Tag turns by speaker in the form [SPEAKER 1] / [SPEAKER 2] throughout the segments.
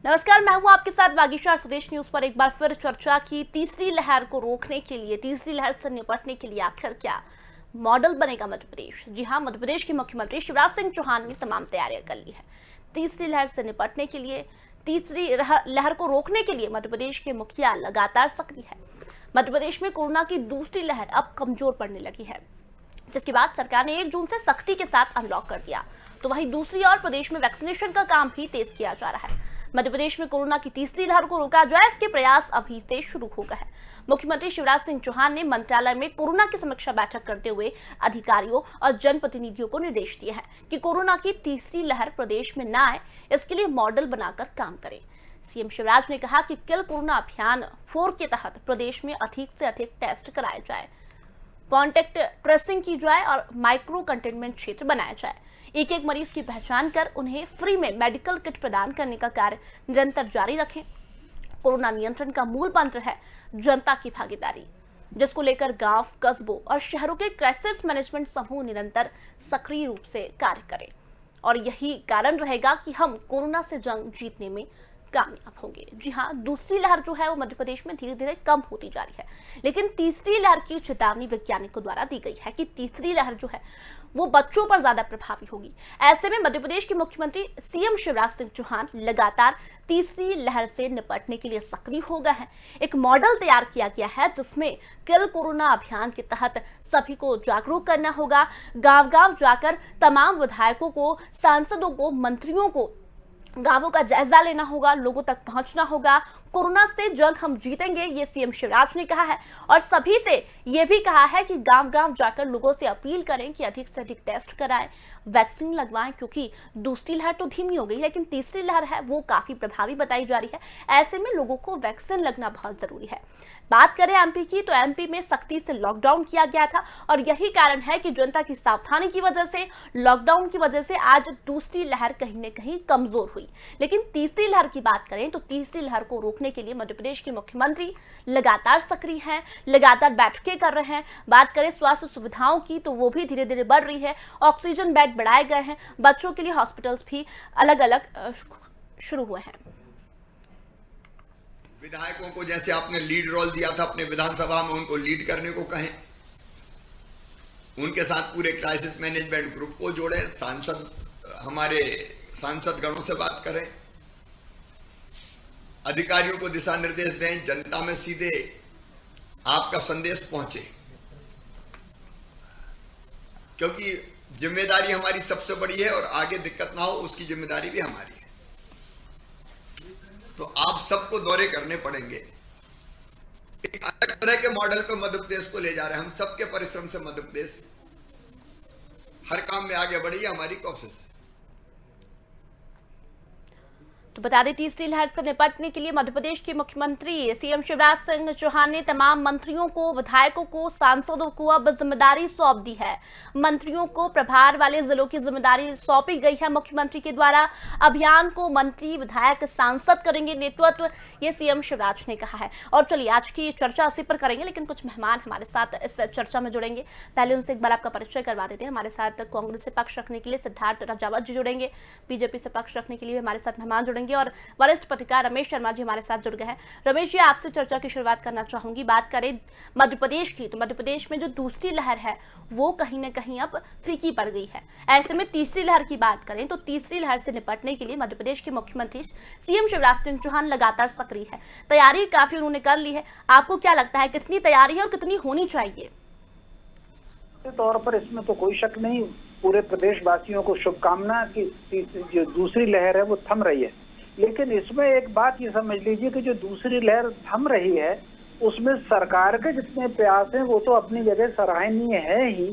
[SPEAKER 1] नमस्कार, मैं हूं आपके साथ वागीशा। स्वदेश न्यूज पर एक बार फिर चर्चा की। तीसरी लहर को रोकने के लिए, तीसरी लहर से निपटने के लिए आखिर क्या मॉडल बनेगा मध्य प्रदेश? जी हां, मध्य प्रदेश के मुख्यमंत्री शिवराज सिंह चौहान ने तमाम तैयारियां कर ली है। तीसरी लहर से निपटने के लिए, तीसरी लहर को रोकने के लिए मध्य प्रदेश के मुखिया लगातार सक्रिय है। मध्य प्रदेश में कोरोना की दूसरी लहर अब कमजोर पड़ने लगी है, जिसके बाद सरकार ने 1 जून से सख्ती के साथ अनलॉक कर दिया। तो वहीं दूसरी ओर प्रदेश में वैक्सीनेशन का काम भी तेज किया जा रहा है। मध्य प्रदेश में कोरोना की तीसरी लहर को रोका जाए, इसके प्रयास अभी से शुरू हो गए हैं। मुख्यमंत्री शिवराज सिंह चौहान ने मंत्रालय में कोरोना की समीक्षा बैठक करते हुए अधिकारियों और जनप्रतिनिधियों को निर्देश दिए हैं कि कोरोना की तीसरी लहर प्रदेश में न आए, इसके लिए मॉडल बनाकर काम करें। सीएम शिवराज ने कहा कि किल कोरोना अभियान 4 के तहत प्रदेश में अधिक से अधिक टेस्ट कराए जाए, कॉन्टेक्ट ट्रेसिंग की जाए और माइक्रो कंटेनमेंट क्षेत्र बनाया जाए। एक एक मरीज की पहचान कर उन्हें फ्री में मेडिकल किट प्रदान करने का कार्य निरंतर जारी रखें। कोरोना नियंत्रण का मूल मंत्र है जनता की भागीदारी, जिसको लेकर गांव, कस्बों और शहरों के क्राइसिस मैनेजमेंट समूह निरंतर सक्रिय रूप से कार्य करें। और यही कारण रहेगा कि हम कोरोना से जंग जीतने में कामयाब होंगे। जी हाँ, दूसरी लहर जो है वो मध्य प्रदेश में धीरे धीरे कम होती जा रही है, लेकिन तीसरी लहर की चेतावनी वैज्ञानिकों द्वारा दी गई है कि तीसरी लहर जो है वो बच्चों पर ज्यादा प्रभावी होगी। ऐसे में मध्य प्रदेश के मुख्यमंत्री सीएम शिवराज सिंह चौहान लगातार तीसरी लहर से निपटने के लिए सक्रिय हो गए हैं। एक मॉडल तैयार किया गया है जिसमें किल कोरोना अभियान के तहत सभी को जागरूक करना होगा। गांव गांव जाकर तमाम विधायकों को, सांसदों को, मंत्रियों को गांवों का जायजा लेना होगा, लोगों तक पहुंचना होगा। कोरोना से जंग हम जीतेंगे, ये सीएम शिवराज ने कहा है। और सभी से ये भी कहा है कि गांव गांव जाकर लोगों से अपील करें कि अधिक से अधिक टेस्ट कराएं, वैक्सीन लगवाएं, क्योंकि दूसरी लहर तो धीमी हो गई, लेकिन तीसरी लहर है वो काफी प्रभावी बताई जा रही है। ऐसे में लोगों को वैक्सीन लगना बहुत जरूरी है। बात करें एमपी की, तो एमपी में सख्ती से लॉकडाउन किया गया था और यही कारण है कि जनता की सावधानी की वजह से, लॉकडाउन की वजह से आज दूसरी लहर कहीं न कहीं कमजोर हुई। लेकिन तीसरी लहर की बात करें तो तीसरी लहर को रोकने के लिए मध्य प्रदेश के मुख्यमंत्री लगातार सक्रिय हैं, लगातार बैठकें कर रहे हैं। बात करें स्वास्थ्य सुविधाओं की, तो वो भी धीरे धीरे बढ़ रही है। ऑक्सीजन बेड बढ़ाए गए हैं, बच्चों के लिए हॉस्पिटल्स भी अलग अलग शुरू हुए हैं।
[SPEAKER 2] विधायकों को जैसे आपने लीड रोल दिया था अपने विधानसभा में, उनको लीड करने को कहें, उनके साथ पूरे क्राइसिस मैनेजमेंट ग्रुप को जोड़े, हमारे सांसद गणों से बात करें, अधिकारियों को दिशा निर्देश दें, जनता में सीधे आपका संदेश पहुंचे, क्योंकि जिम्मेदारी हमारी सबसे बड़ी है और आगे दिक्कत ना हो उसकी जिम्मेदारी भी हमारी है। तो आप सबको दौरे करने पड़ेंगे। एक अलग तरह के मॉडल पे मध्य प्रदेश को ले जा रहे हैं हम। सबके परिश्रम से मध्य प्रदेश हर काम में आगे बढ़ी, हमारी कोशिश है।
[SPEAKER 1] तो बता दें, तीसरी लहर से निपटने के लिए मध्य प्रदेश के मुख्यमंत्री सीएम शिवराज सिंह चौहान ने तमाम मंत्रियों को, विधायकों को, सांसदों को अब जिम्मेदारी सौंप दी है। मंत्रियों को प्रभार वाले जिलों की जिम्मेदारी सौंपी गई है मुख्यमंत्री के द्वारा। अभियान को मंत्री, विधायक, सांसद करेंगे नेतृत्व, ये सीएम शिवराज ने कहा है। और चलिए, आज की चर्चा इसी पर करेंगे, लेकिन कुछ मेहमान हमारे साथ इस चर्चा में जुड़ेंगे। पहले उनसे एक बार आपका परिचय करवा देते हैं। हमारे साथ कांग्रेस से पक्ष रखने के लिए सिद्धार्थ राजावत जी जुड़ेंगे, बीजेपी से पक्ष रखने के लिए हमारे साथ मेहमान जुड़ेंगे और वरिष्ठ पत्रकार रमेश शर्मा जी हमारे साथ जुड़ गए हैं। रमेश जी, आपसे चर्चा की शुरुआत करना चाहूंगी। बात करें मध्य प्रदेश की, तो मध्य प्रदेश में जो दूसरी लहर है वो कहीं ना कहीं अब फीकी पड़ गई है। ऐसे में तीसरी लहर की बात करें तो तीसरी लहर से निपटने के लिए मध्य प्रदेश के मुख्यमंत्री सीएम शिवराज सिंह चौहान लगातार सक्रिय है। तैयारी काफी उन्होंने कर ली है। आपको क्या लगता है, कितनी तैयारी है और कितनी होनी चाहिए?
[SPEAKER 3] तौर पर इसमें तो कोई शक नहीं, पूरे प्रदेशवासियों को शुभकामना कि जो दूसरी लहर है वो थम रही है। लेकिन इसमें एक बात ये समझ लीजिए कि जो दूसरी लहर थम रही है उसमें सरकार के जितने प्रयास हैं वो तो अपनी जगह सराहनीय है ही।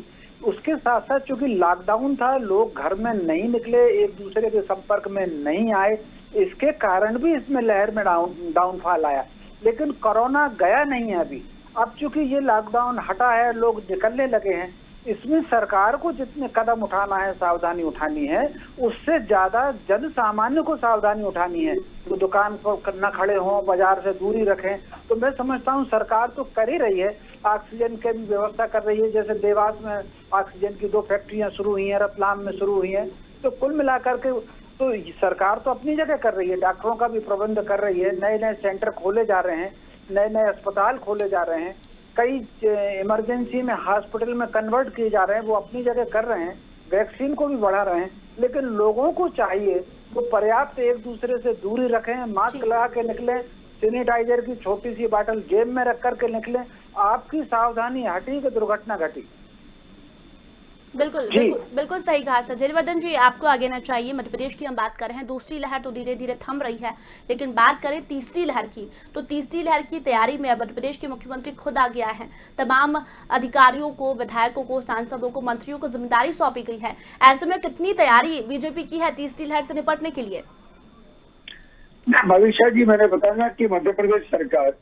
[SPEAKER 3] उसके साथ साथ चूंकि लॉकडाउन था, लोग घर में नहीं निकले, एक दूसरे के संपर्क में नहीं आए, इसके कारण भी इसमें लहर में डाउनफॉल आया। लेकिन कोरोना गया नहीं है अभी। अब चूंकि ये लॉकडाउन हटा है, लोग निकलने लगे हैं, इसमें सरकार को जितने कदम उठाना है, सावधानी उठानी है, उससे ज्यादा जन सामान्य को सावधानी उठानी है। तो दुकान पर न खड़े हों, बाजार से दूरी रखें। तो मैं समझता हूँ सरकार तो कर ही रही है, ऑक्सीजन की भी व्यवस्था कर रही है। जैसे देवास में ऑक्सीजन की 2 फैक्ट्रियां शुरू हुई हैं, रतलाम में शुरू हुई हैं। तो कुल मिलाकर के तो सरकार तो अपनी जगह कर रही है, डॉक्टरों का भी प्रबंध कर रही है, नए नए सेंटर खोले जा रहे हैं, नए नए अस्पताल खोले जा रहे हैं, कई इमरजेंसी में हॉस्पिटल में कन्वर्ट किए जा रहे हैं, वो अपनी जगह कर रहे हैं, वैक्सीन को भी बढ़ा रहे हैं। लेकिन लोगों को चाहिए वो पर्याप्त एक दूसरे से दूरी रखें, मास्क लगा के निकलें, सैनिटाइजर की छोटी सी बोतल जेब में रख करके निकलें। आपकी सावधानी हटी कि दुर्घटना घटी।
[SPEAKER 1] बिल्कुल बिल्कुल बिल्कुल सही कहा सर। जयवर्धन जी, आपको आगे ना चाहिए। मध्य प्रदेश की हम बात कर रहे हैं, दूसरी लहर तो धीरे धीरे थम रही है, लेकिन बात करें तीसरी लहर की, तो तीसरी लहर की तैयारी में मध्य प्रदेश के मुख्यमंत्री खुद आ गया है। तमाम अधिकारियों को, विधायकों को, सांसदों को, मंत्रियों को जिम्मेदारी सौंपी गई है। ऐसे में कितनी तैयारी बीजेपी की है तीसरी लहर से निपटने के लिए?
[SPEAKER 4] भविष्य जी, मैंने बताया कि मध्य प्रदेश सरकार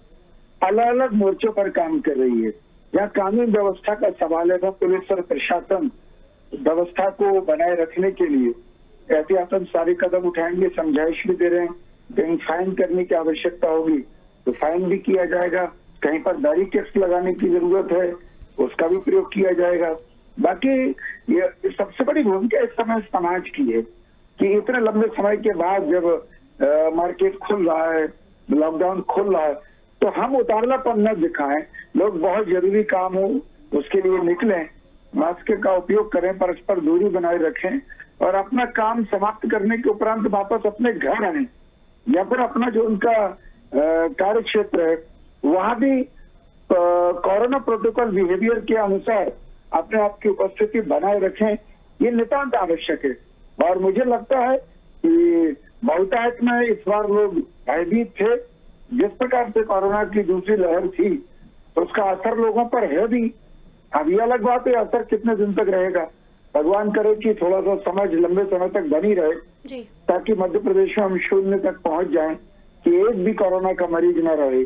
[SPEAKER 4] अलग अलग मोर्चों पर काम कर रही है। यहाँ कानून व्यवस्था का सवाल है, तो पुलिस और प्रशासन व्यवस्था को बनाए रखने के लिए एहतियातन सारे कदम उठाएंगे, समझाइश भी दे रहे हैं। कहीं फाइन करने की आवश्यकता होगी तो फाइन भी किया जाएगा, कहीं पर दारी टैक्स लगाने की जरूरत है उसका भी प्रयोग किया जाएगा। बाकी ये सबसे बड़ी भूमिका इस समय समाज की है कि इतने लंबे समय के बाद जब मार्केट खुल रहा है, लॉकडाउन खुल रहा है, तो हम उतावलापन न दिखाएं। लोग बहुत जरूरी काम हो उसके लिए निकलें, मास्क का उपयोग करें, परस्पर दूरी बनाए रखें और अपना काम समाप्त करने के उपरांत वापस अपने घर आए या फिर अपना जो उनका कार्य क्षेत्र है वहां भी कोरोना प्रोटोकॉल बिहेवियर के अनुसार अपने आप की उपस्थिति बनाए रखें। ये नितांत आवश्यक है और मुझे लगता है कि बहुतायत में इस बार लोग भयभीत थे। जिस प्रकार से कोरोना की दूसरी लहर थी तो उसका असर लोगों पर है भी। अब ये अलग बात है असर कितने दिन तक रहेगा, भगवान करे कि थोड़ा सा समझ लंबे समय तक बनी रहे
[SPEAKER 1] जी,
[SPEAKER 4] ताकि मध्य प्रदेश में हम शून्य तक पहुंच जाएं कि एक भी कोरोना का मरीज न रहे।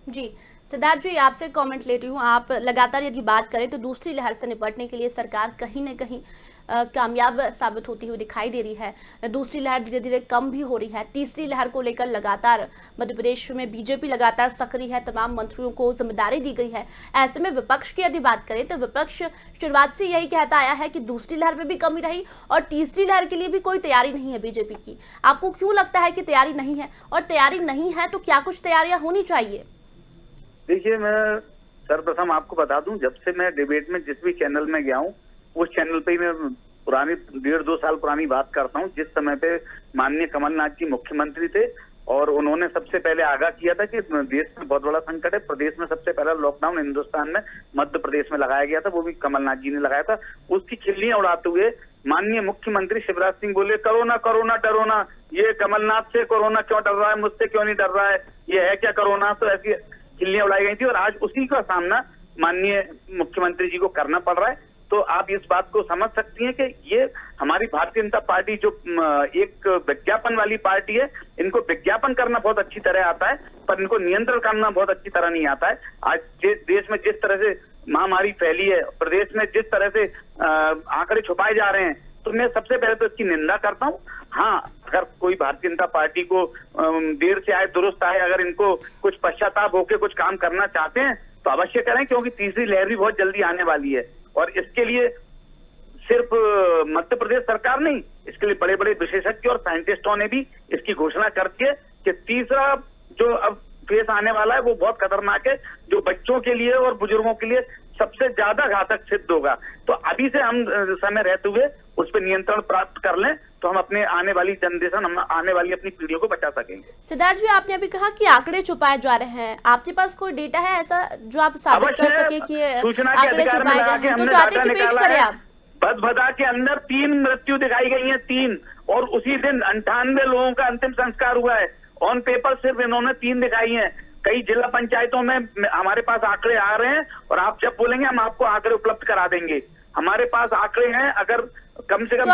[SPEAKER 1] जी सिद्धार्थ जी, आपसे कमेंट ले रही हूँ। आप लगातार यदि बात करें तो दूसरी लहर से निपटने के लिए सरकार कहीं न कहीं कामयाब साबित होती हुई दिखाई दे रही है। दूसरी लहर धीरे धीरे कम भी हो रही है। तीसरी लहर को लेकर लगातार मध्य प्रदेश में बीजेपी लगातार सक्रिय है, तमाम मंत्रियों को जिम्मेदारी दी गई है। ऐसे में विपक्ष की यदि बात करें तो विपक्ष शुरुआत से यही कहता आया है कि दूसरी लहर में भी कमी रही और तीसरी लहर के लिए भी कोई तैयारी नहीं है बीजेपी की। आपको क्यों लगता है कि तैयारी नहीं है, और तैयारी नहीं है तो क्या कुछ तैयारियां होनी चाहिए?
[SPEAKER 5] देखिए, मैं सर्वप्रथम आपको बता दूं, जब से मैं डिबेट में जिस भी चैनल में गया हूँ उस चैनल पे ही मैं पुरानी 1.5-2 साल पुरानी बात करता हूँ, जिस समय पे माननीय कमलनाथ जी मुख्यमंत्री थे और उन्होंने सबसे पहले आगाह किया था कि देश में बहुत बड़ा संकट है। प्रदेश में सबसे पहला लॉकडाउन हिंदुस्तान में मध्य प्रदेश में लगाया गया था, वो भी कमलनाथ जी ने लगाया था। उसकी खिल्लियां उड़ाते हुए माननीय मुख्यमंत्री शिवराज सिंह बोले कोरोना कोरोना डरोना, ये कमलनाथ से कोरोना क्यों डर रहा है, मुझसे क्यों नहीं डर रहा है, ये है क्या कोरोना। तो ऐसी खिल्लियां उड़ाई गई थी और आज उसी का सामना माननीय मुख्यमंत्री जी को करना पड़ रहा है। तो आप इस बात को समझ सकती हैं कि ये हमारी भारतीय जनता पार्टी जो एक विज्ञापन वाली पार्टी है, इनको विज्ञापन करना बहुत अच्छी तरह आता है पर इनको नियंत्रण करना बहुत अच्छी तरह नहीं आता है। आज देश में जिस तरह से महामारी फैली है, प्रदेश में जिस तरह से आंकड़े छुपाए जा रहे हैं, तो मैं सबसे पहले तो इसकी निंदा करता हूँ। हाँ, अगर कोई भारतीय जनता पार्टी को देर से आए दुरुस्त आए, अगर इनको कुछ पश्चाताप होकर कुछ काम करना चाहते हैं तो अवश्य करें, क्योंकि तीसरी लहर भी बहुत जल्दी आने वाली है और इसके लिए सिर्फ मध्य प्रदेश सरकार नहीं, इसके लिए बड़े बड़े विशेषज्ञ और साइंटिस्टों ने भी इसकी घोषणा कर दी है कि तीसरा जो अब फेस आने वाला है वो बहुत खतरनाक है, जो बच्चों के लिए और बुजुर्गों के लिए सबसे ज्यादा घातक सिद्ध होगा। तो अभी से हम समय रहते हुए उस पर नियंत्रण प्राप्त कर लें तो हम अपने आने वाली जनरेशन, हम आने वाली अपनी पीढ़ियों को बचा सकेंगे।
[SPEAKER 1] सिद्धार्थ जी, आपने अभी कहा कि आंकड़े छुपाए जा रहे हैं, आपके पास कोई डेटा है ऐसा जो आप साबित कर सके कि आंकड़े छुपाए गए हैं? तो चाहते हैं कि पेश करें आप।
[SPEAKER 5] भदभदा के अंदर 3 मृत्यु दिखाई गई है, 3, और उसी दिन 98 लोगों का अंतिम संस्कार हुआ है। ऑन पेपर सिर्फ इन्होंने 3 दिखाई हैं। कई जिला पंचायतों में हमारे पास आंकड़े आ रहे हैं और आप जब बोलेंगे हम आपको आंकड़े उपलब्ध करा देंगे। हमारे पास आंकड़े हैं, अगर कम से कम
[SPEAKER 1] तो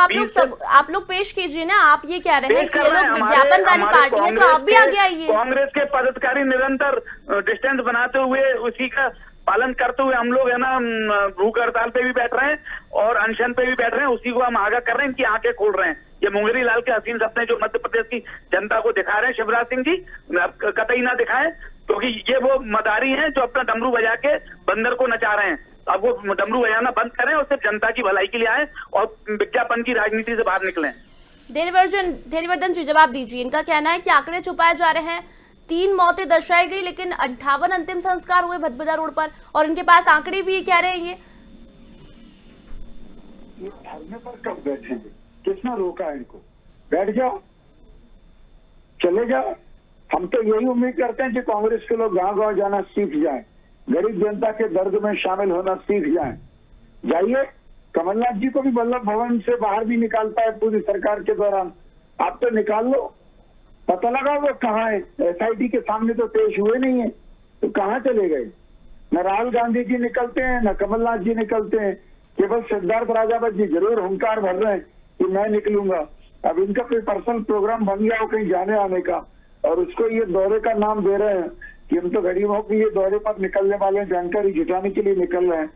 [SPEAKER 1] आप लोग पेश कीजिए ना। आप ये कह रहे हैं कि ये लोग विज्ञापन वाली पार्टी है, तो आप भी आगे आइए।
[SPEAKER 5] कांग्रेस के पदाधिकारी निरंतर डिस्टेंस बनाते हुए उसी का पालन करते हुए हम लोग है ना भूख हड़ताल पे भी बैठ रहे हैं और अनशन पे भी बैठ रहे हैं, उसी को हम आगाह कर रहे हैं, इनकी आंखें खोल रहे हैं। ये मुंगेरी लाल के हसीन सपने जो मध्य प्रदेश की जनता को दिखा रहे हैं शिवराज सिंह जी, कतई ना दिखाएं। तो क्योंकि ये वो मदारी हैं जो अपना डमरू बजा के बंदर को नचा रहे हैं। अब वो डमरू बजाना बंद करें और सिर्फ जनता की भलाई के लिए आए और विज्ञापन की राजनीति से बाहर निकलें।
[SPEAKER 1] देवीवर्धन जी जवाब दीजिए। इनका कहना है कि आंकड़े छुपाए जा रहे हैं, 3 मौतें दर्शाई गई लेकिन 58 अंतिम संस्कार हुए भदभदा रोड पर, और इनके पास आंकड़े भी कह रहे हैं।
[SPEAKER 4] ये धरने पर कब बैठेंगे? किसने रोका इनको? बैठ जाओ, चले जाओ। हम तो यही उम्मीद करते हैं कि कांग्रेस के लोग गांव-गांव जाना सीख जाएं, गरीब जनता के दर्द में शामिल होना सीख जाएं। जाइए, कमलनाथ जी को भी वल्लभ भवन से बाहर भी निकालता है पूरी सरकार के दौरान, आप तो निकाल लो, पता लगा वो कहाँ है। SIT के सामने तो पेश हुए नहीं है, तो कहाँ चले गए? न राहुल गांधी जी निकलते हैं, न कमलनाथ जी निकलते हैं, केवल सिद्धार्थ राजावत जी जरूर हुंकार भर रहे हैं कि मैं निकलूंगा। अब इनका कोई पर्सनल प्रोग्राम बन गया हो कहीं जाने आने का, और उसको ये दौरे का नाम दे रहे हैं कि हम तो गरीबों की ये दौरे पर निकलने वाले जानकारी जुटाने के लिए निकल रहे हैं,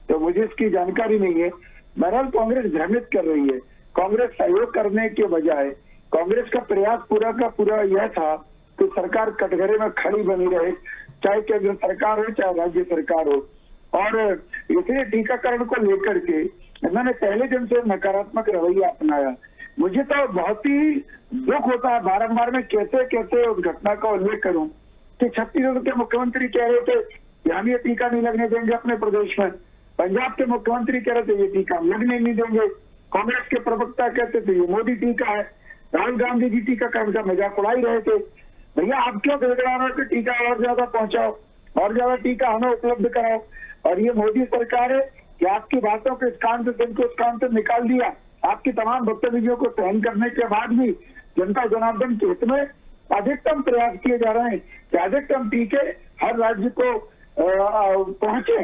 [SPEAKER 4] तो मुझे इसकी जानकारी नहीं है। बहरहाल कांग्रेस भ्रमित कर रही है। कांग्रेस सहयोग करने के बजाय कांग्रेस का प्रयास पूरा का पूरा यह था कि सरकार कटघरे में खड़ी बनी रहे, चाहे केंद्र सरकार हो चाहे राज्य सरकार हो। और इसलिए टीकाकरण को लेकर के मैंने पहले दिन से नकारात्मक रवैया अपनाया। मुझे तो बहुत ही दुख होता है बारंबार मैं कैसे कैसे उस घटना का उल्लेख करूं कि छत्तीसगढ़ के मुख्यमंत्री कह रहे थे कि हम ये टीका नहीं लगने देंगे अपने प्रदेश में, पंजाब के मुख्यमंत्री कह रहे थे ये टीका हम लगने नहीं देंगे, कांग्रेस के प्रवक्ता कहते थे ये मोदी टीका है, राहुल गांधी जी टीकाकरण का मजाक उड़ा ही रहे थे। भैया आप क्यों गिड़गिड़ा रहे हो कि टीका और ज्यादा पहुंचाओ, और ज्यादा टीका हमें उपलब्ध कराओ। और ये मोदी सरकार है कि आपकी बातों को इस काम से दिन को उस काम से निकाल दिया, आपकी तमाम बदतमीजियों को सहन करने के बाद भी जनता जनार्दन के हित में अधिकतम प्रयास किए जा रहे हैं कि अधिकतम टीके हर राज्य को पहुंचे,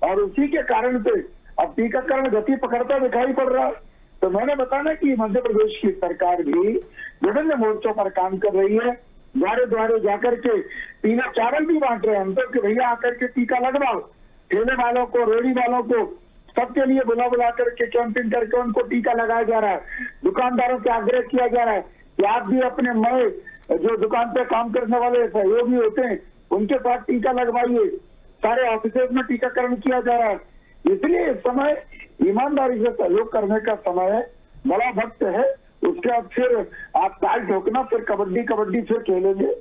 [SPEAKER 4] और उसी के कारण से अब टीकाकरण गति पकड़ता दिखाई पड़ रहा है। तो मैंने बताना कि मध्य प्रदेश की सरकार भी विभिन्न मोर्चों पर काम कर रही है, द्वारे द्वारे जाकर के पीला चावल भी बांट रहे हैं हम तो कि भैया आकर के टीका लगवाओ, ठेले वालों को रेहड़ी वालों को सबके लिए बुला करके कैंपिंग करके उनको टीका लगाया जा रहा है। दुकानदारों से आग्रह किया जा रहा है कि आप भी अपने नए जो दुकान पे काम करने वाले सहयोगी होते हैं उनके साथ टीका लगवाइए। सारे ऑफिसेज में टीकाकरण किया जा रहा है। इसलिए इस समय ईमानदारी से सहयोग करने का समय है, बड़ा वक्त है। उसके बाद फिर आप ताल ठोकना, फिर कबड्डी फिर खेलेंगे।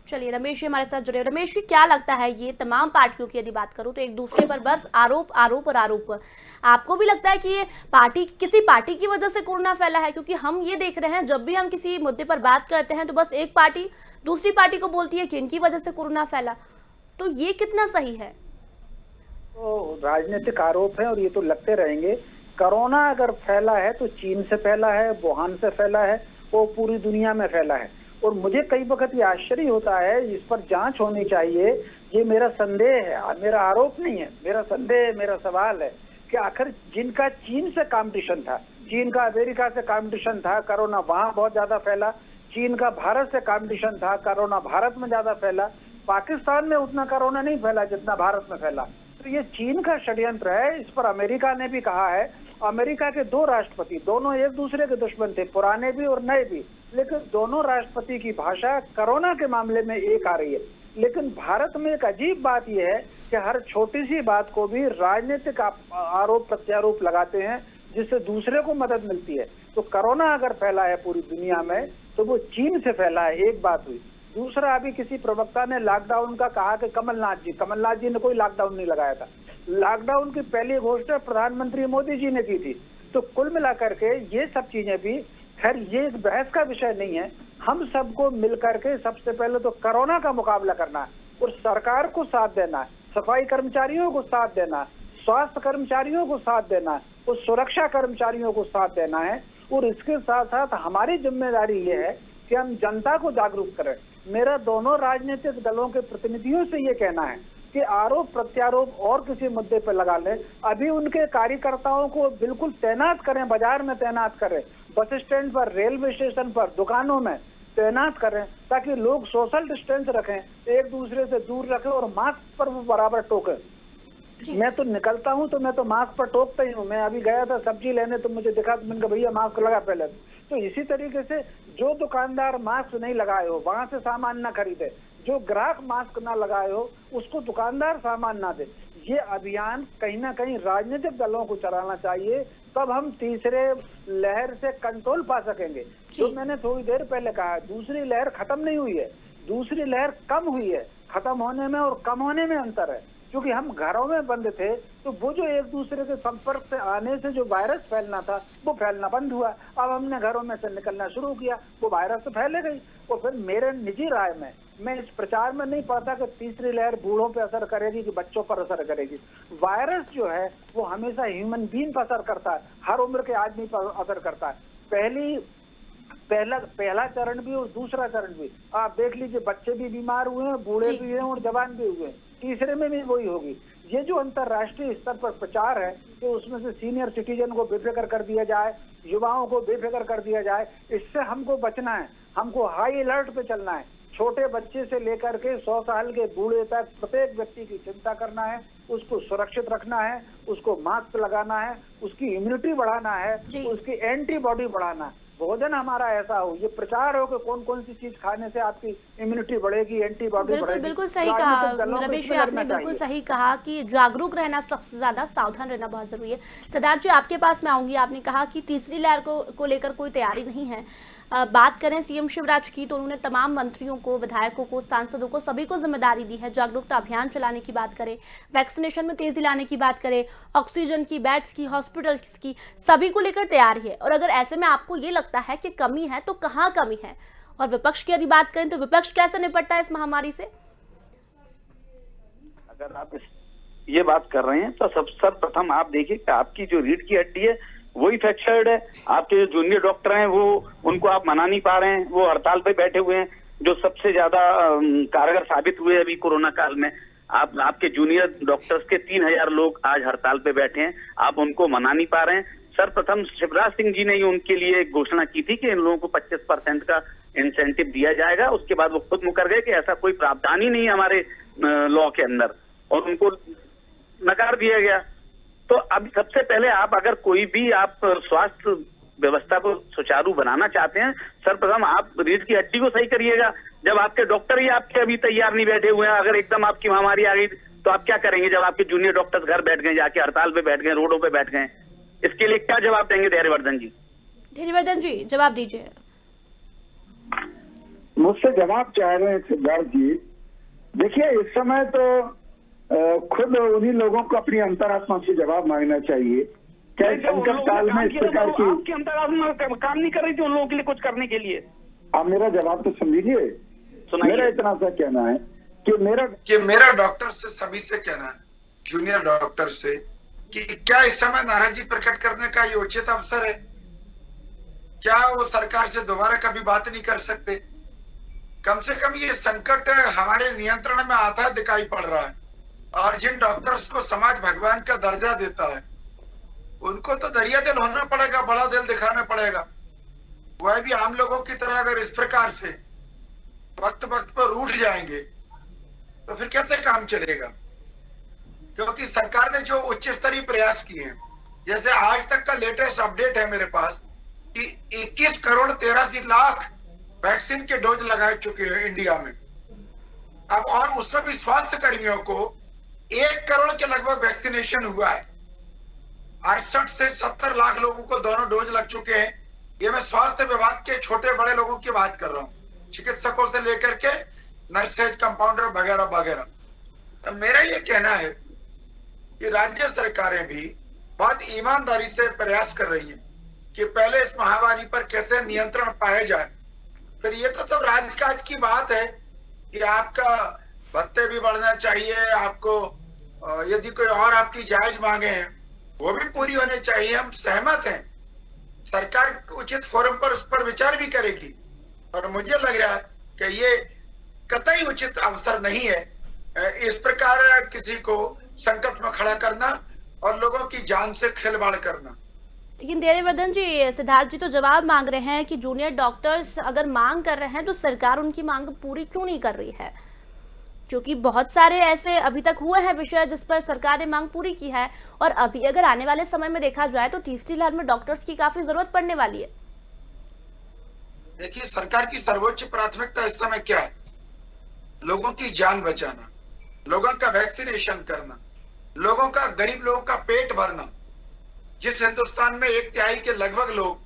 [SPEAKER 1] चलिए रमेश जी हमारे साथ जुड़े। रमेश जी क्या लगता है ये तमाम पार्टियों की यदि बात करूं तो एक दूसरे पर बस आरोप आरोप और आरोप, आपको भी लगता है कि ये किसी पार्टी की वजह से कोरोना फैला है? क्योंकि हम ये देख रहे हैं जब भी हम किसी मुद्दे पर बात करते हैं तो बस एक पार्टी दूसरी पार्टी को बोलती है कि इनकी वजह से कोरोना फैला, तो ये कितना सही है?
[SPEAKER 3] तो राजनीतिक आरोप है और ये तो लगते रहेंगे। कोरोना अगर फैला है तो चीन से फैला है, वुहान से फैला है, वो पूरी दुनिया में फैला है। और मुझे कई वक्त ये आश्चर्य होता है, इस पर जांच होनी चाहिए। ये मेरा संदेह है, मेरा आरोप नहीं है, मेरा संदेह, मेरा सवाल है कि आखिर जिनका चीन से कंपटीशन था, चीन का अमेरिका से कंपटीशन था, कोरोना वहां बहुत ज्यादा फैला। चीन का भारत से कंपटीशन था, कोरोना भारत में ज्यादा फैला। पाकिस्तान में उतना कोरोना नहीं फैला जितना भारत में फैला। तो ये चीन का षड्यंत्र है। इस पर अमेरिका ने भी कहा है। अमेरिका के 2 राष्ट्रपति, दोनों एक दूसरे के दुश्मन थे, पुराने भी और नए भी, लेकिन दोनों राष्ट्रपति की भाषा कोरोना के मामले में एक आ रही है। लेकिन भारत में एक अजीब बात यह है कि हर छोटी सी बात को भी राजनीतिक आरोप प्रत्यारोप लगाते हैं, जिससे दूसरे को मदद मिलती है। तो कोरोना अगर फैला है पूरी दुनिया में तो वो चीन से फैला है, एक बात हुई। दूसरा, अभी किसी प्रवक्ता ने लॉकडाउन का कहा कि कमलनाथ जी ने कोई लॉकडाउन नहीं लगाया था। लॉकडाउन की पहली घोषणा प्रधानमंत्री मोदी जी ने की थी। तो कुल मिलाकर के ये सब चीजें भी, खैर ये एक बहस का विषय नहीं है। हम सबको मिलकर के सबसे पहले तो कोरोना का मुकाबला करना है और सरकार को साथ देना है, सफाई कर्मचारियों को साथ देना है, स्वास्थ्य कर्मचारियों को साथ देना है और सुरक्षा कर्मचारियों को साथ देना है। और इसके साथ साथ हमारी जिम्मेदारी ये है कि हम जनता को जागरूक करें। मेरा दोनों राजनीतिक दलों के प्रतिनिधियों से ये कहना है कि आरोप प्रत्यारोप और किसी मुद्दे पर लगा लें, अभी उनके कार्यकर्ताओं को बिल्कुल तैनात करें, बाजार में तैनात करें, बस स्टैंड पर, रेलवे स्टेशन पर, दुकानों में तैनात करें, ताकि लोग सोशल डिस्टेंस रखें, एक दूसरे से दूर रखें और मास्क पर वो बराबर टोकें। मैं तो निकलता हूँ तो मैं तो मास्क पर टोकता ही हूँ। मैं अभी गया था सब्जी लेने तो मुझे दिखा तो मैंने कहा भैया मास्क लगा पहले। तो इसी तरीके से जो दुकानदार मास्क नहीं लगाए हो वहां से सामान न खरीदे, जो ग्राहक मास्क ना लगाए हो उसको दुकानदार सामान ना दे। ये अभियान कहीं ना कहीं राजनीतिक दलों को चलाना चाहिए, तब हम तीसरे लहर से कंट्रोल पा सकेंगे। जो मैंने थोड़ी देर पहले कहा, दूसरी लहर खत्म नहीं हुई है, दूसरी लहर कम हुई है। खत्म होने में और कम होने में अंतर है, क्योंकि हम घरों में बंद थे तो वो जो एक दूसरे के संपर्क से आने से जो वायरस फैलना था वो फैलना बंद हुआ। अब हमने घरों में से निकलना शुरू किया, वो वायरस तो फैले गई। और फिर मेरे निजी राय में, मैं इस प्रचार में नहीं पड़ता कि तीसरी लहर बूढ़ों पे असर करेगी कि बच्चों पर असर करेगी। वायरस जो है वो हमेशा ह्यूमन बीइंग पर असर करता है, हर उम्र के आदमी पर असर करता है। पहला चरण भी और दूसरा चरण भी आप देख लीजिए, बच्चे भी बीमार हुए हैं, बूढ़े भी हैं और जवान भी हुए हैं। तीसरे में भी वही होगी। ये जो अंतर्राष्ट्रीय स्तर पर प्रचार है कि उसमें से सीनियर सिटीजन को बेफिक्र कर दिया जाए, युवाओं को बेफिक्र कर दिया जाए, इससे हमको बचना है। हमको हाई अलर्ट पे चलना है। छोटे बच्चे से लेकर के 100 साल के बूढ़े तक प्रत्येक व्यक्ति की चिंता करना है, उसको सुरक्षित रखना है, उसको मास्क लगाना है, उसकी इम्यूनिटी बढ़ाना है, उसकी एंटीबॉडी बढ़ाना है। भोजन हमारा ऐसा हो, ये प्रचार हो कि कौन कौन सी चीज खाने से आपकी इम्यूनिटी बढ़ेगी, एंटीबॉडी बढ़ेगी।
[SPEAKER 1] बिल्कुल सही कहा रमेश जी, आपने बिल्कुल सही कहा कि जागरूक रहना, सबसे ज्यादा सावधान रहना बहुत जरूरी है। सिद्धार्थ जी, आपके पास मैं आऊंगी। आपने कहा कि तीसरी लहर को लेकर कोई तैयारी नहीं है। बात करें सीएम शिवराज की, तो उन्होंने तमाम मंत्रियों को, विधायकों को, सांसदों को, सभी को जिम्मेदारी दी है। जागरूकता अभियान चलाने की बात करें, वैक्सीनेशन में तेजी लाने की बात करें, ऑक्सीजन की, बेड्स की, हॉस्पिटल्स की, सभी को लेकर तैयारी है। और अगर ऐसे में आपको ये लगता है कि कमी है तो कहाँ कमी है? और विपक्ष की यदि बात करें तो विपक्ष कैसे निपटता है इस महामारी से?
[SPEAKER 5] अगर आप ये बात कर रहे हैं तो सर्वप्रथम आप देखिए कि आपकी जो रीढ़ की हड्डी है वो इन्फेक्टेड है। आपके जो जूनियर डॉक्टर हैं वो उनको आप मना नहीं पा रहे हैं, वो हड़ताल पे बैठे हुए हैं, जो सबसे ज्यादा कारगर साबित हुए अभी कोरोना काल में। आपके जूनियर डॉक्टर्स के 3000 लोग आज हड़ताल पे बैठे हैं, आप उनको मना नहीं पा रहे हैं। सर्वप्रथम शिवराज सिंह जी ने ही उनके लिए एक घोषणा की थी कि इन लोगों को 25% का इंसेंटिव दिया जाएगा। उसके बाद वो खुद मुकर गए कि ऐसा कोई प्रावधान ही नहीं है हमारे लॉ के अंदर, और उनको नकार दिया गया। तो अब सबसे पहले आप अगर कोई भी आप स्वास्थ्य व्यवस्था को सुचारू बनाना चाहते हैं, सर्वप्रथम आप रीढ़ की हड्डी को सही करिएगा। जब आपके डॉक्टर ही आपके अभी तैयार नहीं बैठे हुए हैं, अगर एकदम आपकी महामारी आ गई तो आप क्या करेंगे? जब आपके जूनियर डॉक्टर्स घर बैठ गए, जाके हड़ताल पे बैठ गए, रोडों पे बैठ गए, इसके लिए क्या जवाब देंगे धैर्यवर्धन जी?
[SPEAKER 1] धैर्यवर्धन जी जवाब दीजिए।
[SPEAKER 4] मुझसे जवाब चाह रहे हैं सिद्धार्थ जी। देखिए, इस समय तो खुद उन्हीं लोगों को अपनी अंतरात्मा से जवाब मांगना चाहिए। क्या संकट काल में इस प्रकार की
[SPEAKER 5] आपकी अंतरात्मा काम नहीं कर रही थी उन लोगों के लिए कुछ करने के लिए?
[SPEAKER 4] आप मेरा जवाब तो समझिए। मेरा इतना सा कहना है कि
[SPEAKER 6] मेरा डॉक्टर से, सभी से कहना है, जूनियर डॉक्टर से, कि क्या इस समय नाराजगी प्रकट करने का ये उचित अवसर है? क्या वो सरकार से दोबारा कभी बात नहीं कर सकते? कम से कम ये संकट हमारे नियंत्रण में आता दिखाई पड़ रहा है, और जिन डॉक्टर्स को समाज भगवान का दर्जा देता है उनको तो दरिया दिल होना पड़ेगा, बड़ा दिल दिखाना पड़ेगा। वह भी आम लोगों की तरह अगर इस प्रकार से वक्त वक्त पर उठ जाएंगे तो फिर कैसे काम चलेगा? क्योंकि सरकार ने जो उच्च स्तरीय प्रयास किए हैं, जैसे आज तक का लेटेस्ट अपडेट है मेरे पास कि 21 करोड़ 83 लाख वैक्सीन के डोज लगाए चुके हैं इंडिया में। अब और उसमें भी स्वास्थ्य कर्मियों को 1 करोड़ के लगभग वैक्सीनेशन हुआ है। 68 से 70 लाख लोगों को दोनों डोज लग चुके हैं। ये मैं स्वास्थ्य विभाग के छोटे बड़े लोगों की बात कर रहा हूँ, चिकित्सकों से लेकर के नर्सेज, कंपाउंडर वगैरह वगैरह। तो मेरा ये कहना है कि राज्य सरकारें भी बहुत ईमानदारी से प्रयास कर रही हैं कि पहले इस महामारी पर कैसे नियंत्रण पाया जाए। फिर ये तो सब राजकाज की बात है कि आपका भत्ते भी बढ़ना चाहिए, आपको यदि कोई और आपकी जायज मांगे हैं वो भी पूरी होनी चाहिए। हम सहमत हैं, सरकार उचित फोरम पर उस पर विचार भी करेगी, और मुझे लग रहा है कि ये कतई उचित अवसर नहीं है इस प्रकार किसी को संकट में खड़ा करना और लोगों की जान से खिलवाड़ करना।
[SPEAKER 1] लेकिन धैर्यवर्धन जी, सिद्धार्थ जी तो जवाब मांग रहे हैं कि जूनियर डॉक्टर्स अगर मांग कर रहे हैं तो सरकार उनकी मांग पूरी क्यों नहीं कर रही है? क्योंकि बहुत सारे ऐसे अभी तक हुए हैं विषय जिस पर सरकार ने मांग पूरी की है, और अभी अगर आने वाले समय में देखा जाए तो तीसरी लहर में डॉक्टर्स की काफी जरूरत पड़ने वाली है।
[SPEAKER 6] देखिए, सरकार की सर्वोच्च प्राथमिकता इस समय क्या है? लोगों की जान बचाना, लोगों का वैक्सीनेशन करना, लोगों का, गरीब लोगों का पेट भरना। जिस हिंदुस्तान में 1/3 के लगभग लोग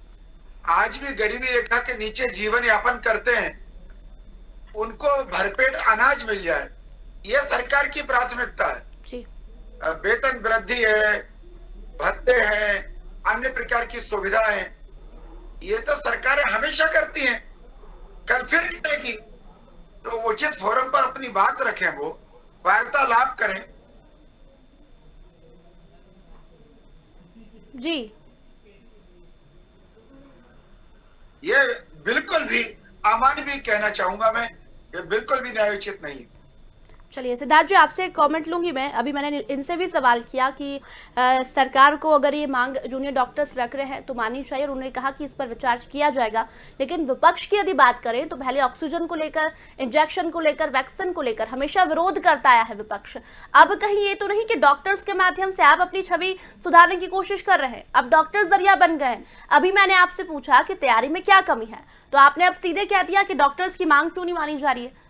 [SPEAKER 6] आज भी गरीबी रेखा के नीचे जीवन यापन करते हैं, उनको भरपेट अनाज मिल जाए, यह सरकार की प्राथमिकता है।
[SPEAKER 1] जी।
[SPEAKER 6] वेतन वृद्धि है, भत्ते हैं, अन्य प्रकार की सुविधाएं, ये तो सरकारें हमेशा करती हैं, कल फिर करेगी। तो उचित फोरम पर अपनी बात रखें, वो वार्तालाप करें।
[SPEAKER 1] जी।
[SPEAKER 6] ये बिल्कुल भी अमानवीय कहना चाहूंगा मैं, ये बिल्कुल भी न्यायोचित नहीं।
[SPEAKER 1] चलिए सिद्धार्थ जी, आपसे कमेंट लूंगी मैं। अभी मैंने इनसे भी सवाल किया कि सरकार को अगर ये मांग जूनियर डॉक्टर्स रख रहे हैं तो माननी चाहिए, और उन्होंने कहा कि इस पर विचार किया जाएगा। लेकिन विपक्ष की यदि बात करें तो पहले ऑक्सीजन को लेकर, इंजेक्शन को लेकर, वैक्सीन को लेकर हमेशा विरोध करता आया है विपक्ष। अब कहीं ये तो नहीं कि डॉक्टर्स के माध्यम से आप अपनी छवि सुधारने की कोशिश कर रहे हैं, अब डॉक्टर जरिया बन गए हैं। अभी मैंने आपसे पूछा कि तैयारी में क्या कमी है, तो आपने अब सीधे कह दिया कि डॉक्टर्स की मांग क्यों नहीं मानी जा रही है।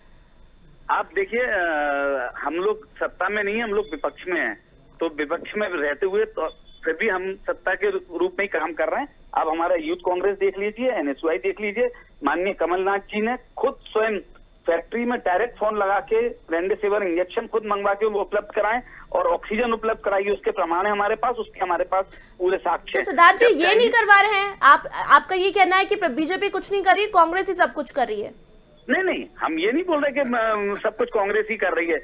[SPEAKER 5] आप देखिए, हम लोग सत्ता में नहीं है, हम लोग विपक्ष में हैं। तो विपक्ष में रहते हुए तो फिर भी हम सत्ता के रूप में ही काम कर रहे हैं। आप हमारा यूथ कांग्रेस देख लीजिए, NSY देख लीजिए, माननीय कमलनाथ जी ने खुद स्वयं फैक्ट्री में डायरेक्ट फोन लगा के रेमडेसिविर इंजेक्शन खुद मंगवा के वो उपलब्ध कराएं और ऑक्सीजन उपलब्ध कराइए। उसके प्रमाण है हमारे पास, उसके हमारे पास पूरे साक्ष्य।
[SPEAKER 1] तो सिद्धार्थ जी ये नहीं करवा रहे हैं आप, आपका ये कहना है कि बीजेपी कुछ नहीं कर रही, कांग्रेस ही सब कुछ कर रही है?
[SPEAKER 5] नहीं, हम ये नहीं बोल रहे कि सब कुछ कांग्रेस ही कर रही है।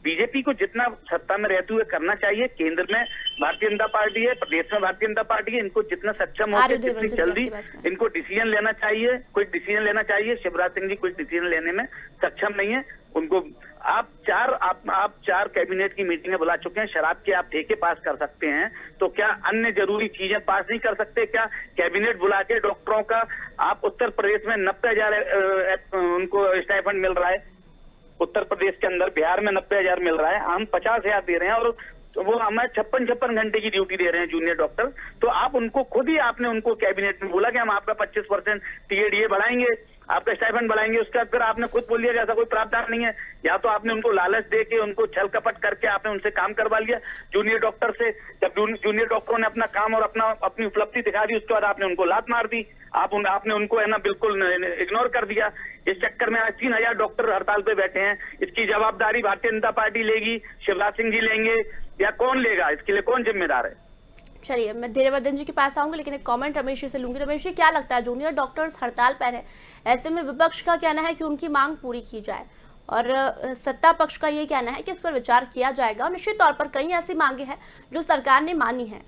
[SPEAKER 5] बीजेपी को जितना सत्ता में रहते हुए करना चाहिए, केंद्र में भारतीय जनता पार्टी है, प्रदेश में भारतीय जनता पार्टी है, इनको जितना सक्षम हो जितनी जल्दी इनको डिसीजन लेना चाहिए, कोई डिसीजन लेना चाहिए। शिवराज सिंह जी कोई डिसीजन लेने में सक्षम नहीं है। उनको आप चार कैबिनेट की मीटिंगें बुला चुके हैं। शराब के आप ठेके पास कर सकते हैं, तो क्या अन्य जरूरी चीजें पास नहीं कर सकते? क्या कैबिनेट बुला के डॉक्टरों का, आप उत्तर प्रदेश में 90,000 उनको स्टाइपेंड मिल रहा है, उत्तर प्रदेश के अंदर, बिहार में 90,000 मिल रहा है, हम 50,000 दे रहे हैं, और वो हमें 56 घंटे की ड्यूटी दे रहे हैं जूनियर डॉक्टर। तो आप उनको खुद ही, आपने उनको कैबिनेट में बोला कि हम आपका 25% TADA बढ़ाएंगे, आपका स्टाइपेंड बढ़ाएंगे। उसका फिर आपने खुद बोल दिया कि ऐसा कोई प्रावधान नहीं है। या तो आपने उनको लालच दे के, उनको छल कपट करके आपने उनसे काम करवा लिया जूनियर डॉक्टर से। जब जूनियर डॉक्टरों ने अपना काम और अपनी उपलब्धि दिखा दी, उसके बाद आपने उनको लात मार दी। आपने उनको है ना बिल्कुल इग्नोर कर दिया। इस चक्कर में आज 3,000 डॉक्टर हड़ताल पे बैठे हैं। इसकी जवाबदारी भारतीय जनता पार्टी लेगी, शिवराज सिंह जी लेंगे, या कौन लेगा? इसके लिए कौन जिम्मेदार है?
[SPEAKER 1] चलिए मैं धीरेवर्धन जी के पास आऊंगी, लेकिन एक कमेंट रमेश जी से लूंगी। रमेश जी, क्या लगता है, जूनियर डॉक्टर्स हड़ताल पर है, ऐसे में विपक्ष का कहना है कि उनकी मांग पूरी की जाए, और सत्ता पक्ष का ये कहना है कि इस पर विचार किया जाएगा, और निश्चित तौर पर कई ऐसी मांगे हैं जो सरकार ने मानी है।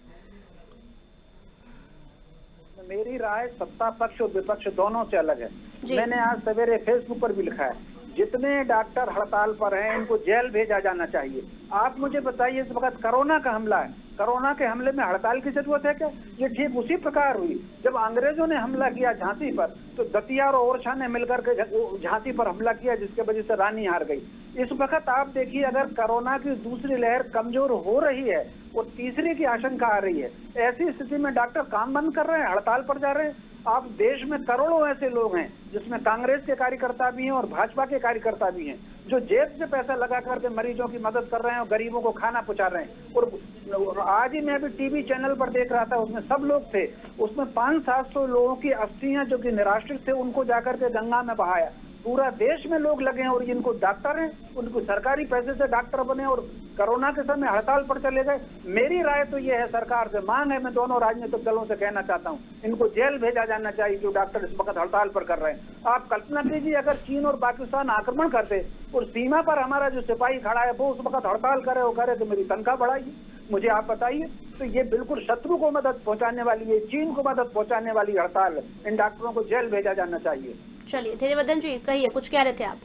[SPEAKER 3] मेरी राय सत्ता पक्ष और विपक्ष दोनों से अलग है। मैंने आज सवेरे फेसबुक पर भी लिखा है, जितने डॉक्टर हड़ताल पर हैं इनको जेल भेजा जाना चाहिए। आप मुझे बताइए, इस वक्त कोरोना का हमला है, कोरोना के हमले में हड़ताल की जरूरत है क्या? ये ठीक उसी प्रकार हुई जब अंग्रेजों ने हमला किया झांसी पर, तो दतिया और ओरछा ने मिलकर के झांसी पर हमला किया, जिसके वजह से रानी हार गई। इस वक्त आप देखिए, अगर कोरोना की दूसरी लहर कमजोर हो रही है और तीसरी की आशंका आ रही है, ऐसी स्थिति में डॉक्टर काम बंद कर रहे हैं, हड़ताल पर जा रहे हैं। आप देश में करोड़ों ऐसे लोग हैं, जिसमें कांग्रेस के कार्यकर्ता भी हैं और भाजपा के कार्यकर्ता भी हैं, जो जेब से पैसा लगा करके मरीजों की मदद कर रहे हैं और गरीबों को खाना पहुंचा रहे हैं। और आज ही मैं भी टीवी चैनल पर देख रहा था, उसमें सब लोग थे, उसमें 500-700 लोगों की अस्थियां जो कि निराश्रित थे, उनको जाकर के गंगा में बहाया। पूरा देश में लोग लगे हैं, और इनको डॉक्टर हैं, उनको सरकारी पैसे से डॉक्टर बने और कोरोना के समय हड़ताल पर चले गए। मेरी राय तो ये है, सरकार से मांग है, मैं दोनों राजनीतिक दलों से कहना चाहता हूँ, इनको जेल भेजा जाना चाहिए जो डॉक्टर इस वक्त हड़ताल पर कर रहे हैं। आप कल्पना कीजिए, अगर चीन और पाकिस्तान आक्रमण करते और सीमा पर हमारा जो सिपाही खड़ा है वो उस वक्त हड़ताल करे, वो करे तो मेरी तनख्वाह बढ़ाइए, मुझे आप बताइए। तो ये बिल्कुल शत्रु को मदद पहुंचाने वाली है, चीन को मदद पहुंचाने वाली हड़ताल है। इन डॉक्टरों को जेल भेजा जाना चाहिए।
[SPEAKER 1] चलिए धीरेवर्धन जी, कहिए, कुछ कह रहे थे आप?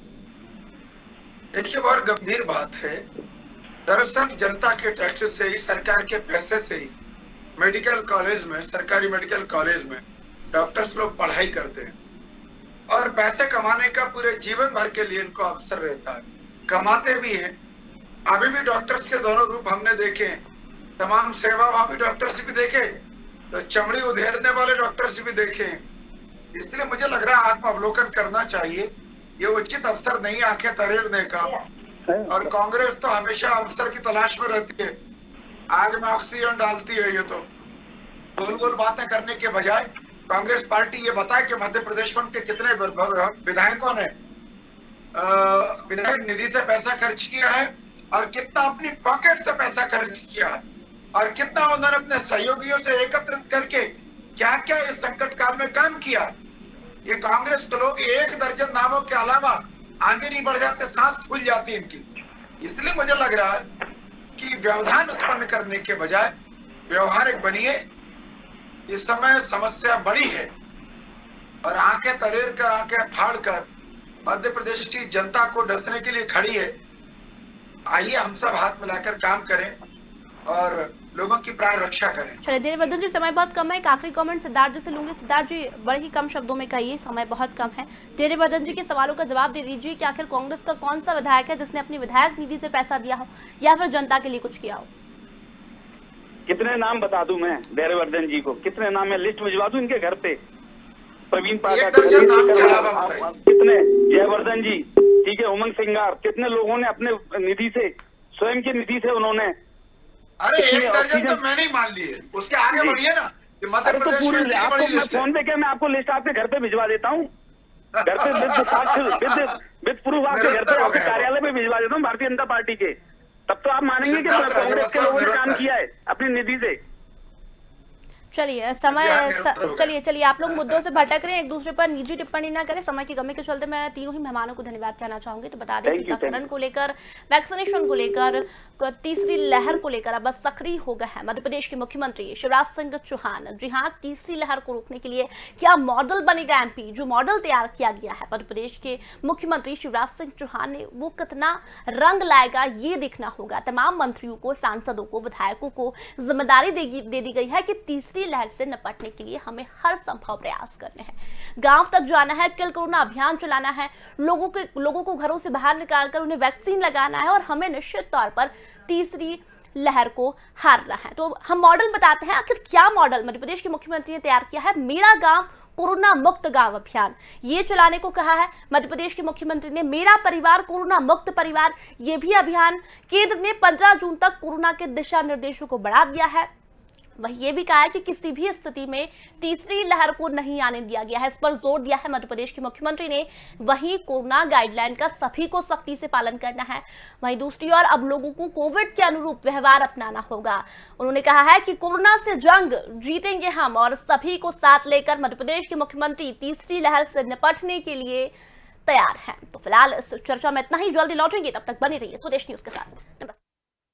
[SPEAKER 6] देखिए, बहुत गंभीर बात है। दरअसल जनता के टैक्स से ही, सरकार के पैसे से ही मेडिकल कॉलेज में, सरकारी मेडिकल कॉलेज में डॉक्टर्स लोग पढ़ाई करते हैं, और पैसे कमाने का पूरे जीवन भर के लिए इनको अवसर रहता है, कमाते भी हैं। अभी भी डॉक्टर्स के दोनों रूप हमने देखे, तमाम सेवाभावी डॉक्टर्स भी देखे, तो चमड़ी उधेड़ने वाले डॉक्टर्स भी देखे। इसलिए मुझे लग रहा है आत्म अवलोकन करना चाहिए ये उचित अवसर नहीं आंखें तरेरने का। और कांग्रेस तो हमेशा अवसर की तलाश में रहती है, आग में ऑक्सीजन डालती है। ये तो गोल गोल बातें करने के बजाय कांग्रेस पार्टी ये बताए कि मध्य प्रदेश में उनके कितने विधायकों ने विधायक निधि से पैसा खर्च किया है और कितना अपनी पॉकेट से पैसा खर्च किया है और कितना उन्होंने अपने सहयोगियों से एकत्रित करके क्या क्या इस संकट काल में काम किया। ये कांग्रेस के लोग 1 दर्जन नामों के अलावा आगे नहीं बढ़ जाते, सांस फूल जाती है इनकी। इसलिए मुझे लग रहा है कि व्यवधान उत्पन्न करने के बजाय व्यवहारिक बनिए। इस समय समस्या बड़ी है और आंखें तरेर कर, आंखें फाड़ कर मध्य प्रदेश की जनता को डसने के लिए खड़ी है। आइए हम सब हाथ मिलाकर काम करें और लोगों की प्राण रक्षा करें।
[SPEAKER 1] चलिए देववर्धन जी, समय बहुत कम है, एक आखिरी कमेंट सिद्धार्थ जी से लूंगी। सिद्धार्थ जी, बड़े ही कम शब्दों में कहिए, समय बहुत कम है। देववर्धन जी के सवालों का जवाब दे दीजिए कि आखिर कांग्रेस का कौन सा विधायक है जिसने अपनी विधायक निधि से पैसा दिया हो या फिर जनता के लिए कुछ किया हो?
[SPEAKER 7] कितने नाम बता दूं मैं देववर्धन जी को? कितने नाम है? लिस्ट भिजवा दूं इनके घर पे? प्रवीण पाठक, कितने, जयवर्धन जी, ठीक है, उमंग सिंगार, कितने लोगों ने अपने निधि से, स्वयं की निधि से उन्होंने।
[SPEAKER 6] अरे 1 दर्जन तो मैं नहीं मान लिए, उसके आगे बढ़िए ना। मध्य प्रदेश में इतनी बड़ी लिस्ट है।
[SPEAKER 7] फोन पे क्या मैं आपको लिस्ट आपके घर पे भिजवा देता हूँ, घर पे विद प्रूफ आपके घर पे, आपके कार्यालय पे भिजवा देता हूँ भारतीय जनता पार्टी के। तब तो आप मानेंगे कि कांग्रेस के लोगों ने काम किया है अपनी निधि से।
[SPEAKER 1] चलिए चलिए आप लोग मुद्दों से भटक रहे हैं, एक दूसरे पर निजी टिप्पणी ना करें। समय की कमी के चलते मैं तीनों ही मेहमानों को धन्यवाद कहना चाहूंगी। तो बता दें टीकाकरण को लेकर, वैक्सीनेशन को लेकर, तीसरी लहर को लेकर अब सक्रिय हो गए हैं मध्य प्रदेश के मुख्यमंत्री शिवराज सिंह चौहान। जी हाँ, तीसरी लहर को रोकने के लिए क्या मॉडल बनेगा एमपी, जो मॉडल तैयार किया गया है मध्य प्रदेश के मुख्यमंत्री शिवराज सिंह चौहान ने, वो कितना रंग लाएगा ये देखना होगा। तमाम मंत्रियों को, सांसदों को, विधायकों को जिम्मेदारी दे दी गई है कि तीसरी लहर से निपटने के लिए हमें हर संभव प्रयास करने हैं। गांव तक जाना है, किल कोरोना अभियान चलाना है, लोगों को घरों से बाहर निकालकर उन्हें वैक्सीन लगाना है और हमें निश्चित तौर पर तीसरी लहर को हारना है। तो हम मॉडल बताते हैं, आखिर क्या मॉडल मध्य प्रदेश के मुख्यमंत्री ने तैयार किया है। मेरा गांव कोरोना मुक्त गांव अभियान ये चलाने को कहा है मध्य प्रदेश के मुख्यमंत्री ने। मेरा परिवार कोरोना मुक्त परिवार, ये भी अभियान केंद्र ने 15 जून तक कोरोना के दिशा निर्देशों को बढ़ा दिया है। वही ये भी कहा है कि किसी भी स्थिति में तीसरी लहर को नहीं आने दिया गया है, इस पर जोर दिया है मध्य प्रदेश के मुख्यमंत्री ने। वहीं कोरोना गाइडलाइन का सभी को सख्ती से पालन करना है। वहीं दूसरी ओर अब लोगों को कोविड के अनुरूप व्यवहार अपनाना होगा। उन्होंने कहा है कि कोरोना से जंग जीतेंगे हम और सभी को साथ लेकर मध्य प्रदेश के मुख्यमंत्री तीसरी लहर से निपटने के लिए तैयार हैं। तो फिलहाल इस चर्चा में इतना ही, जल्दी लौटेंगे, तब तक बने रहिए स्वदेश न्यूज के साथ। नमस्कार।